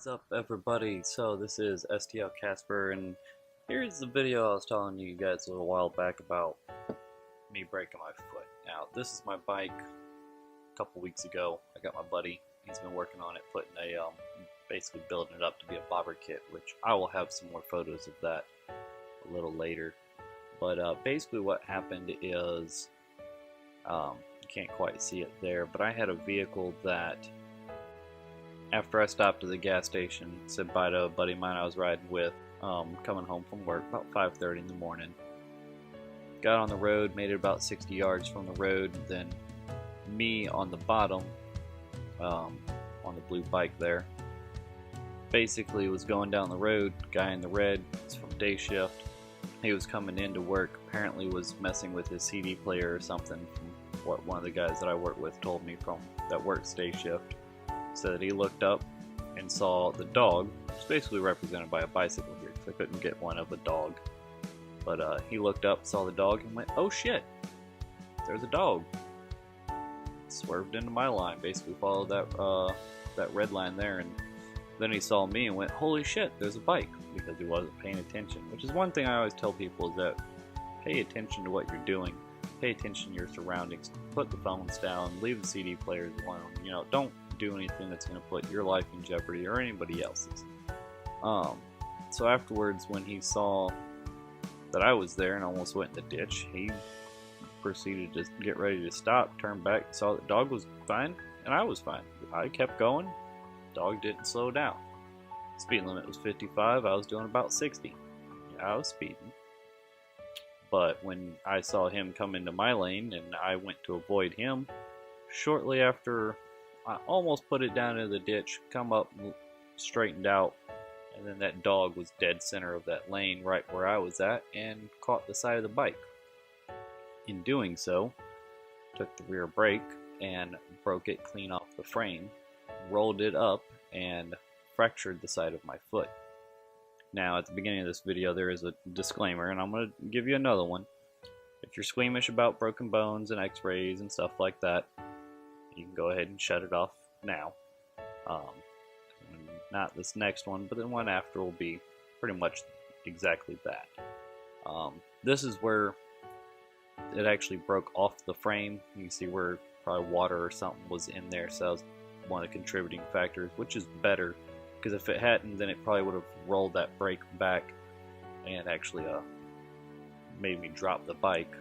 What's up, everybody? So this is STL Casper, and here's the video I was telling you guys a little while back about me breaking my foot. Now, this is my bike. A couple weeks ago, I got my buddy. He's been working on it, putting basically building it up to be a bobber kit, which I will have some more photos of that a little later. But basically what happened is, you can't quite see it there, but I had a vehicle that after I stopped at the gas station, said bye to a buddy of mine I was riding with, coming home from work about 5:30 in the morning. Got on the road, made it about 60 yards from the road, then me on the bottom, on the blue bike there, basically was going down the road. Guy in the red is from day shift. He was coming into work, apparently was messing with his CD player or something, from what one of the guys that I work with told me from that works day shift. So that he looked up and saw the dog. It's basically represented by a bicycle here because I couldn't get one of a dog. But he looked up, saw the dog, and went, "Oh shit, there's a dog." Swerved into my line, basically followed that red line there, and then he saw me and went, "Holy shit, there's a bike," because he wasn't paying attention. Which is one thing I always tell people, is that pay attention to what you're doing, pay attention to your surroundings, put the phones down, leave the CD players alone. You know, don't do anything that's going to put your life in jeopardy or anybody else's. So afterwards, when he saw that I was there and almost went in the ditch, he proceeded to get ready to stop, turn back, saw the dog was fine, and I was fine. I kept going. Dog didn't slow down. Speed limit was 55. I was doing about 60. Yeah, I was speeding. But when I saw him come into my lane and I went to avoid him, shortly after I almost put it down into the ditch, come up, straightened out, and then that dog was dead center of that lane right where I was at and caught the side of the bike. In doing so, took the rear brake and broke it clean off the frame, rolled it up, and fractured the side of my foot. Now, at the beginning of this video, there is a disclaimer, and I'm going to give you another one. If you're squeamish about broken bones and x-rays and stuff like that, you can go ahead and shut it off now. Not this next one, but the one after will be pretty much exactly that. This is where it actually broke off the frame. You can see where probably water or something was in there, so that was one of the contributing factors, which is better, because if it hadn't, then it probably would have rolled that brake back and actually made me drop the bike.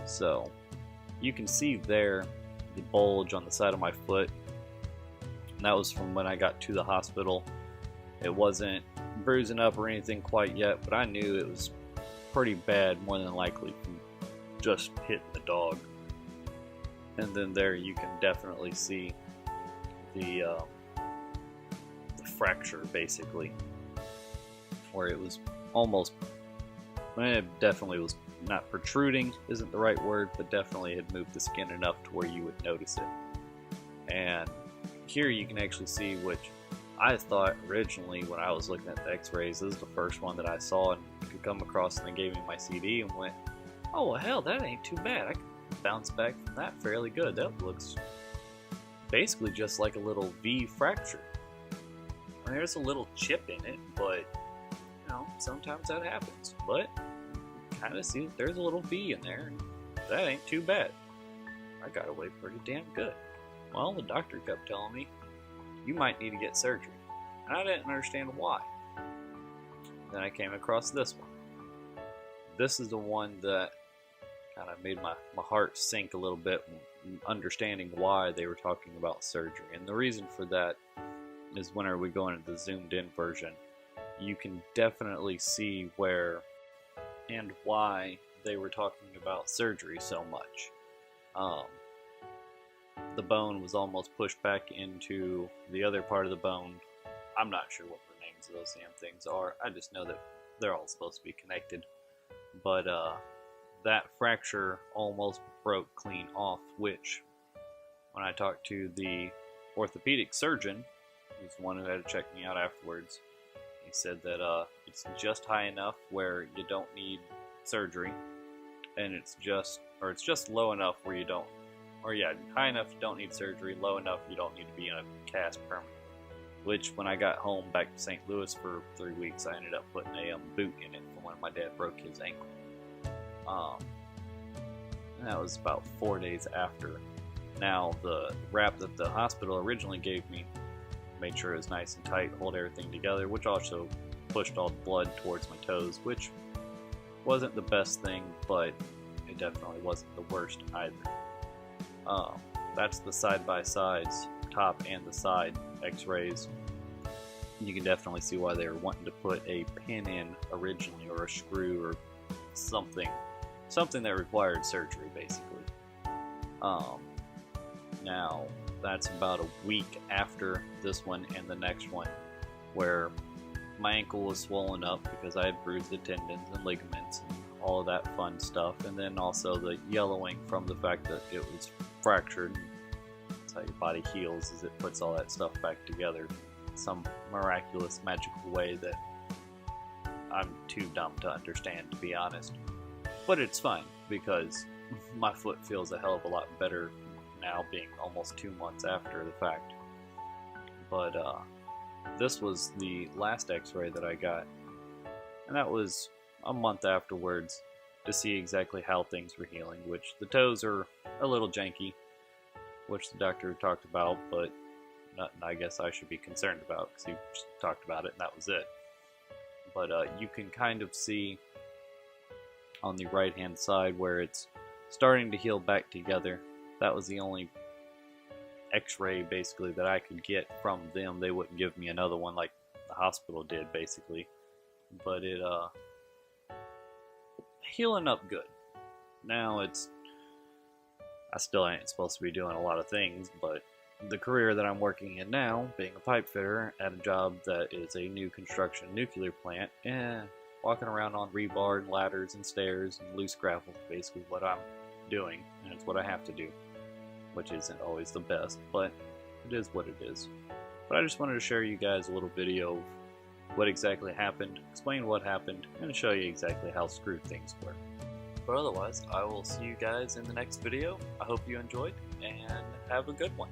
So you can see there the bulge on the side of my foot, and that was from when I got to the hospital. It wasn't bruising up or anything quite yet, but I knew it was pretty bad, more than likely from just hitting the dog. And then there you can definitely see the fracture, basically, where it was almost, it definitely was not protruding, isn't the right word, but definitely had moved the skin enough to where you would notice it. And here you can actually see, which I thought originally when I was looking at the x-rays, this is the first one that I saw and could come across, and they gave me my CD and went, "Oh well, hell, that ain't too bad. I can bounce back from that fairly good. That looks basically just like a little V fracture. I mean, there's a little chip in it, but you know, sometimes that happens. But kind of see that there's a little V in there, and that ain't too bad. I got away pretty damn good." Well, the doctor kept telling me, "You might need to get surgery." And I didn't understand why. Then I came across this one. This is the one that kind of made my heart sink a little bit, understanding why they were talking about surgery. And the reason for that is whenever we go into the zoomed in version, you can definitely see where and why they were talking about surgery so much. The bone was almost pushed back into the other part of the bone. I'm not sure what the names of those damn things are. I just know that they're all supposed to be connected. But that fracture almost broke clean off, which when I talked to the orthopedic surgeon, he's the one who had to check me out afterwards, he said that it's just high enough where you don't need surgery, and it's just low enough where you don't, or yeah, high enough you don't need surgery, low enough you don't need to be in a cast permanently. which when I got home back to St. Louis for 3 weeks, I ended up putting a boot in it from when my dad broke his ankle. And that was about 4 days after. Now, the wrap that the hospital originally gave me made sure it was nice and tight, hold everything together, which also pushed all the blood towards my toes, which wasn't the best thing, but it definitely wasn't the worst either. That's the side-by-sides, top and the side x-rays. You can definitely see why they were wanting to put a pin in originally, or a screw, or something that required surgery, basically. Now, that's about a week after this one and the next one, where my ankle was swollen up because I had bruised the tendons and ligaments and all of that fun stuff, and then also the yellowing from the fact that it was fractured. That's how your body heals, is it puts all that stuff back together in some miraculous, magical way that I'm too dumb to understand, to be honest. But it's fine, because my foot feels a hell of a lot better now, being almost 2 months after the fact. But this was the last x-ray that I got, and that was a month afterwards, to see exactly how things were healing, which the toes are a little janky, which the doctor talked about, but nothing I guess I should be concerned about, because he just talked about it and that was it. But you can kind of see on the right hand side where it's starting to heal back together. That was the only x-ray basically that I could get from them. They wouldn't give me another one like the hospital did, basically. But it healing up good. Now I still ain't supposed to be doing a lot of things, but the career that I'm working in now, being a pipe fitter at a job that is a new construction nuclear plant, walking around on rebar and ladders and stairs and loose gravel is basically what I'm doing, and it's what I have to do, which isn't always the best, but it is what it is. But I just wanted to share you guys a little video of what exactly happened, explain what happened, and show you exactly how screwed things were. But otherwise, I will see you guys in the next video. I hope you enjoyed, and have a good one.